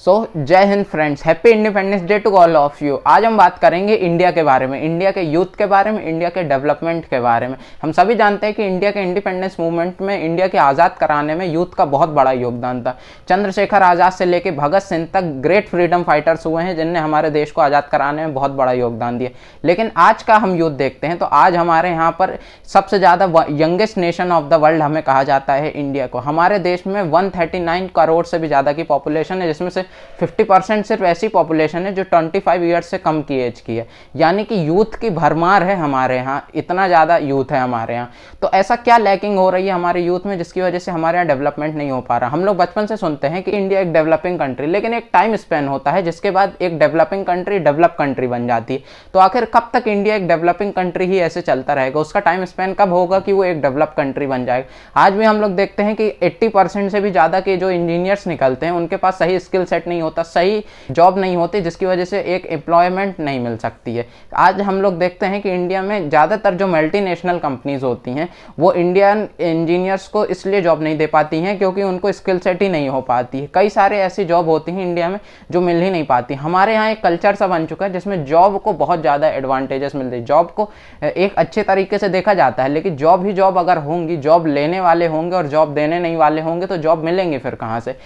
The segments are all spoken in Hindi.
जय हिंद friends, happy independence day to all of you. आज हम बात करेंगे इंडिया के बारे में, इंडिया के यूथ के बारे में, इंडिया के डेवलपमेंट के बारे में। हम सभी जानते हैं कि इंडिया के इंडिपेंडेंस मूवमेंट में, इंडिया के आज़ाद कराने में यूथ का बहुत बड़ा योगदान था। चंद्रशेखर आज़ाद से लेकर भगत सिंह तक ग्रेट फ्रीडम फाइटर्स हुए हैं जिनने हमारे देश को आज़ाद कराने में बहुत बड़ा योगदान दिया। लेकिन आज का हम यूथ देखते हैं तो आज हमारे यहाँ पर सबसे ज़्यादा youngest nation of the world हमें कहा जाता है इंडिया को। हमारे देश में 139 करोड़ से भी ज़्यादा की पॉपुलेशन है, जिसमें से 50% सिर्फ ऐसी पॉपुलेशन है जो 25 ईयर्स से कम की एज की है। यानी कि यूथ की भरमार है हमारे यहाँ, इतना ज़्यादा यूथ है हमारे यहाँ। तो ऐसा क्या लैकिंग हो रही है हमारे यूथ में जिसकी वजह से हमारे यहाँ डेवलपमेंट नहीं हो पा रहा। हम लोग बचपन से सुनते हैं कि इंडिया एक डेवलपिंग कंट्री, लेकिन एक टाइम स्पेन होता है जिसके बाद एक डेवलपिंग कंट्री डेवलप कंट्री बन जाती है। तो आखिर कब तक इंडिया एक डेवलपिंग कंट्री ही ऐसे चलता रहेगा? उसका टाइम स्पेन कब होगा कि वो एक डेवलप कंट्री बन जाएगा? आज भी हम लोग देखते हैं कि 80% से भी ज़्यादा के जो इंजीनियर्स निकलते हैं उनके पास सही स्किल सेट नहीं होता, सही जॉब नहीं होती, जिसकी वजह से एक एम्प्लॉयमेंट नहीं मिल सकती है। आज हम लोग देखते हैं कि इंडिया में ज़्यादातर जो मल्टीनेशनल कंपनीज होती हैं वो इंडियन इंजीनियर्स को इसलिए जॉब नहीं दे पाती हैं क्योंकि उनको स्किल सेट ही नहीं हो पाती है। कई सारे ऐसी जॉब होती हैं इंडिया में जो मिल ही नहीं पाती। हमारे यहाँ एक कल्चर सा बन चुका है जिसमें जॉब को बहुत ज़्यादा एडवांटेजेस मिलते हैं, जॉब को एक अच्छे तरीके से देखा जाता है। लेकिन जॉब ही जॉब अगर होंगी, जॉब लेने वाले होंगे और जॉब देने नहीं वाले होंगे तो जॉब मिलेंगे फिर कहाँ से?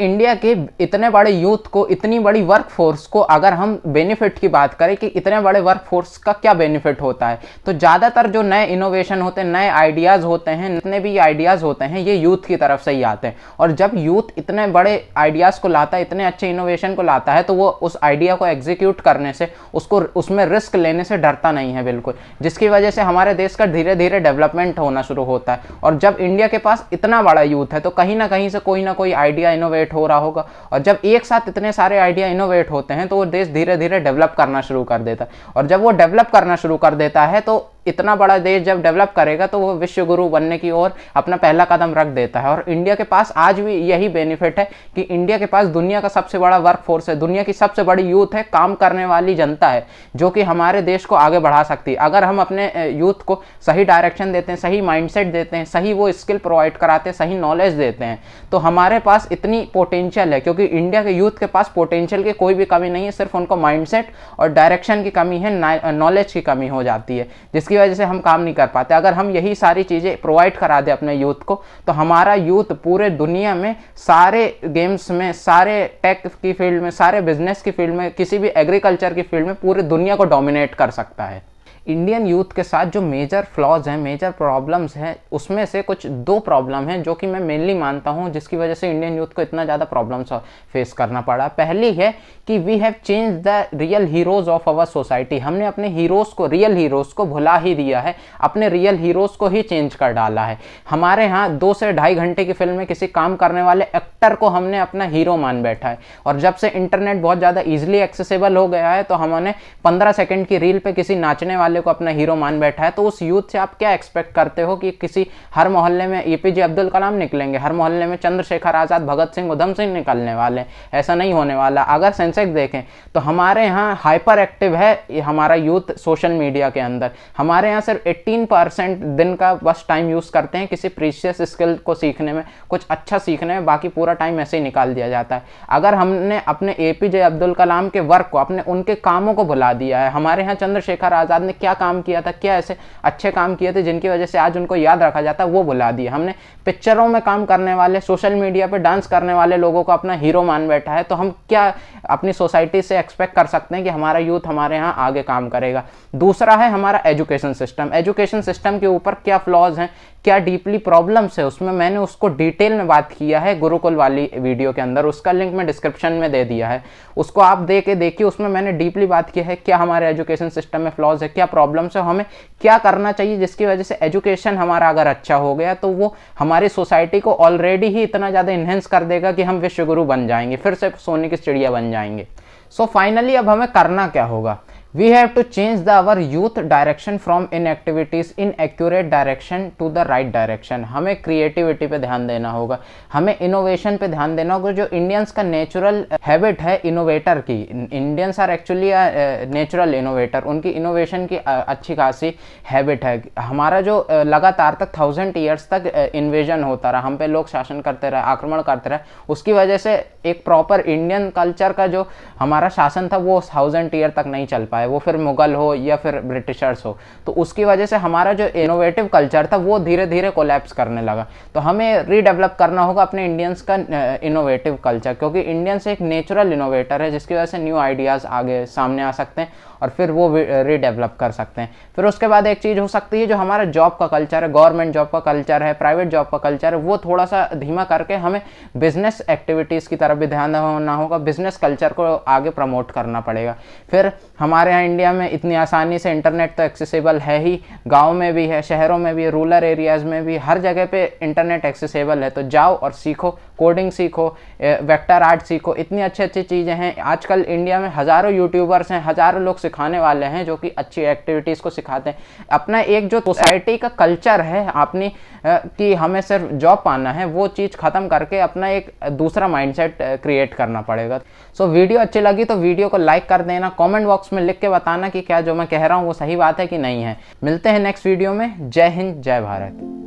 इंडिया के इतने बड़े यूथ को, इतनी बड़ी वर्क फोर्स को अगर हम बेनिफिट की बात करें कि इतने बड़े वर्क फोर्स का क्या बेनिफिट होता है, तो ज़्यादातर जो नए इनोवेशन होते हैं, नए आइडियाज़ होते हैं, जितने भी आइडियाज़ होते हैं ये यूथ की तरफ से ही आते हैं। और जब यूथ इतने बड़े आइडियाज़ को लाता है, इतने अच्छे इनोवेशन को लाता है, तो वो उस आइडिया को एग्जीक्यूट करने से, उसको उसमें रिस्क लेने से डरता नहीं है बिल्कुल, जिसकी वजह से हमारे देश का धीरे धीरे डेवलपमेंट होना शुरू होता है। और जब इंडिया के पास इतना बड़ा यूथ है तो कहीं ना कहीं से कोई ना कोई आइडिया इनोवेट हो रहा होगा। और जब एक साथ इतने सारे आइडिया इनोवेट होते हैं तो वो देश धीरे धीरे डेवलप करना शुरू कर देता है। और जब वो डेवलप करना शुरू कर देता है तो इतना बड़ा देश जब डेवलप करेगा तो वो विश्व गुरु बनने की ओर अपना पहला कदम रख देता है। और इंडिया के पास आज भी यही बेनिफिट है कि इंडिया के पास दुनिया का सबसे बड़ा वर्क फोर्स है, दुनिया की सबसे बड़ी यूथ है, काम करने वाली जनता है जो कि हमारे देश को आगे बढ़ा सकती है। अगर हम अपने यूथ को सही डायरेक्शन देते हैं, सही माइंडसेट देते हैं, सही वो स्किल प्रोवाइड कराते हैं, सही नॉलेज देते हैं, तो हमारे पास इतनी पोटेंशियल है। क्योंकि इंडिया के यूथ के पास पोटेंशियल की कोई भी कमी नहीं है, सिर्फ उनको माइंडसेट और डायरेक्शन की कमी है, नॉलेज की कमी हो जाती है, जिसकी वजह से हम काम नहीं कर पाते। अगर हम यही सारी चीज़ें प्रोवाइड करा दें अपने यूथ को तो हमारा यूथ पूरे दुनिया में सारे गेम्स में, सारे टेक की फील्ड में, सारे बिजनेस की फील्ड में, किसी भी एग्रीकल्चर की फील्ड में पूरी दुनिया को डोमिनेट कर सकता है। इंडियन यूथ के साथ जो मेजर फ्लॉज हैं, मेजर प्रॉब्लम्स हैं, उसमें से कुछ 2 प्रॉब्लम हैं जो कि मैं मेनली मानता हूं जिसकी वजह से इंडियन यूथ को इतना ज़्यादा प्रॉब्लम्स फेस करना पड़ा। पहली है कि we have change the real heroes of our society. हमने अपने हीरोज़ को, रियल हीरोज़ को भुला ही दिया है, अपने रियल हीरोज़ को ही चेंज कर डाला है। हमारे यहाँ 2 से ढाई घंटे की फिल्म में किसी काम करने वाले एक्टर को हमने अपना हीरो मान बैठा है। और जब से इंटरनेट बहुत ज़्यादा ईजिली एक्सेसिबल हो गया है तो हमने 15 सेकेंड की रील पे किसी नाचने वाले को अपना हीरो मान बैठा है। तो उस यूथ से आप क्या एक्सपेक्ट करते हो कि किसी हर मोहल्ले में एपीजे अब्दुल कलाम निकलेंगे, हर मोहल्ले में चंद्रशेखर आज़ाद, भगत सिंह, उधम सिंह निकलने वाले? ऐसा नहीं होने वाला। अगर सेंसेक्स देखें तो हमारे यहाँ हाइपर एक्टिव है हमारा यूथ सोशल मीडिया के अंदर। हमारे यहाँ सिर्फ 18% दिन का बस टाइम यूज़ करते हैं किसी प्रीशियस स्किल को सीखने में, कुछ अच्छा सीखने में, बाकी पूरा टाइम ऐसे ही निकाल दिया जाता है। अगर हमने अपने एपीजे अब्दुल कलाम के वर्क को, अपने उनके कामों को भुला दिया है। हमारे यहाँ चंद्रशेखर आज़ाद ने क्या काम किया था, क्या ऐसे अच्छे काम किए थे जिनकी वजह से आज उनको याद रखा जाता है, वो भुला दिया हमने। पिक्चरों में काम करने वाले, सोशल मीडिया पे डांस करने वाले लोगों को अपना हीरो मान बैठा है। तो हम क्या अपनी सोसाइटी से एक्सपेक्ट कर सकते हैं कि हमारा यूथ हमारे यहाँ आगे काम करेगा? दूसरा है हमारा एजुकेशन सिस्टम। एजुकेशन सिस्टम के ऊपर क्या फ्लॉज हैं, क्या डीपली प्रॉब्लम्स है, उसमें मैंने उसको डिटेल में बात किया है गुरुकुल वाली वीडियो के अंदर। उसका लिंक मैं डिस्क्रिप्शन में दे दिया है, उसको आप देखिए। उसमें मैंने डीपली बात की है क्या हमारे एजुकेशन सिस्टम में फ्लॉज है, क्या प्रॉब्लम्स है, हमें क्या करना चाहिए जिसकी वजह से एजुकेशन हमारा अगर अच्छा हो गया तो वो हमारी सोसाइटी को ऑलरेडी ही इतना ज़्यादा इन्हेंस कर देगा कि हम विश्व गुरु बन जाएंगे, फिर से सोने की चिड़िया बन जाएंगे। फाइनली अब हमें करना क्या होगा? We have to change the our youth direction from inactivities in accurate direction to the right direction. हमें क्रिएटिविटी पे ध्यान देना होगा, हमें इनोवेशन पे ध्यान देना होगा। जो इंडियंस का नेचुरल हैबिट है इनोवेटर की, Indians are actually natural innovator, उनकी इनोवेशन की अच्छी खासी हैबिट है। हमारा जो लगातार तक 1000 ईयर्स तक इन्वेजन होता रहा, हम पे लोग शासन करते रहे, आक्रमण करते रहे, उसकी वजह से एक प्रॉपर इंडियन कल्चर का जो हमारा शासन था वो 1000 ईयर तक नहीं चल पाया। वो फिर मुगल हो या फिर ब्रिटिशर्स हो, तो उसकी वजह से हमारा जो इनोवेटिव कल्चर था वो धीरे धीरे कोलैप्स करने लगा। तो हमें रीडेवलप करना होगा अपने इंडियंस का इनोवेटिव कल्चर, क्योंकि इंडियंस एक नेचुरल इनोवेटर है जिसकी वजह से न्यू आइडियाज़ आगे सामने आ सकते हैं और फिर वो रीडेवलप कर सकते हैं। फिर उसके बाद एक चीज़ हो सकती है जो हमारा जॉब का कल्चर है, गवर्नमेंट जॉब का कल्चर है, प्राइवेट जॉब का कल्चर है, वो थोड़ा सा धीमा करके हमें बिजनेस एक्टिविटीज़ की तरफ भी ध्यान देना होगा, बिजनेस कल्चर को आगे प्रमोट करना पड़ेगा। फिर हमारे यहाँ इंडिया में इतनी आसानी से इंटरनेट तो एक्सेसिबल है ही, गाँव में भी है, शहरों में भी, रूरल एरियाज़ में भी, हर जगह पे इंटरनेट एक्सेसिबल है। तो जाओ और सीखो, कोडिंग सीखो, वेक्टर आर्ट सीखो, इतनी अच्छी अच्छी चीज़ें हैं। आजकल इंडिया में हज़ारों यूट्यूबर्स हैं, हज़ारों लोग सिखाने वाले हैं जो कि अच्छी एक्टिविटीज़ को सिखाते हैं। अपना एक जो सोसाइटी का कल्चर है अपनी कि हमें सिर्फ जॉब पाना है, वो चीज़ ख़त्म करके अपना एक दूसरा माइंडसेट क्रिएट करना पड़ेगा। सो वीडियो अच्छी लगी तो वीडियो को लाइक कर देना, कमेंट बॉक्स में लिख के बताना कि क्या जो मैं कह रहा हूँ वो सही बात है कि नहीं है। मिलते हैं नेक्स्ट वीडियो में। जय हिंद, जय भारत।